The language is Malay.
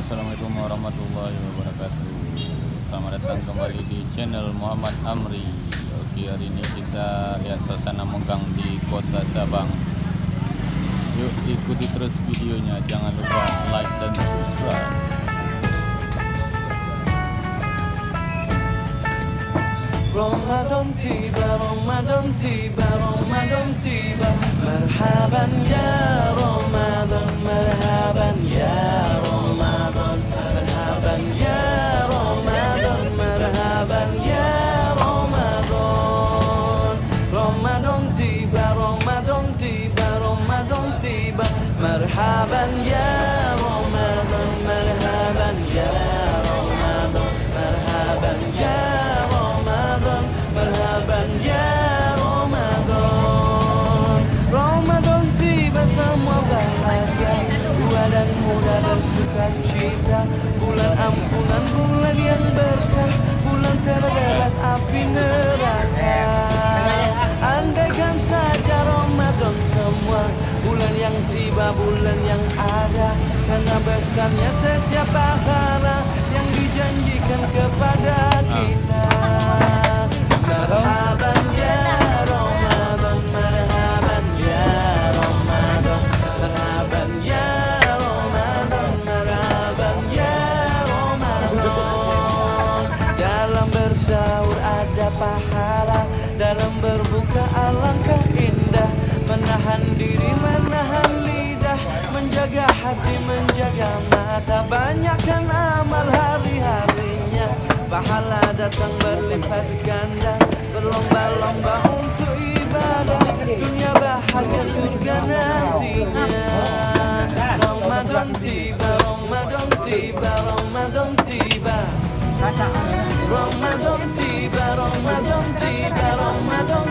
Assalamualaikum warahmatullahi wabarakatuh. Selamat datang kembali di channel Muhammad Amri. Oke, hari ini kita lihat suasana megang di kota Sabang. Yuk ikuti terus videonya, jangan lupa like dan subscribe. Ramadan tiba, Ramadan tiba, Ramadan tiba. Marhaban ya Ramadan, marhaban ya Ramadan, marhaban ya Ramadan, marhaban ya Ramadan. Ramadan tiba, Ramadan tiba, Ramadan tiba. Marhaban ya Ramadan, marhaban ya Ramadan, marhaban ya marhaban ya Ramadan. Ramadan tiba, semua bahagia, tua dan muda bersuka cita. Bulan ampunan, bulan yang berkah, bulan terbebas api neraka. Andaikan saja Ramadan semua, bulan yang tiba, bulan yang ada, karena besarnya setiap pahala yang dijanjikan kepada kita. Marhaban ya Ramadan, marhaban ya Ramadan, marhaban ya Ramadan, marhaban ya Ramadan. Dalam bersahur ada pahala, dalam berbuka alangkah indah. Menahan diri, menahan lidah, menjaga hati, menjaga mata. Banyakkan amal hari-harinya, pahala datang berlipat ganda. Berlomba-lomba untuk ibadah, dunia bahagia surga nantinya. Ramadan tiba, Ramadan tiba, Ramadan tiba. Ramadan tiba, Ramadan tiba, Ramadan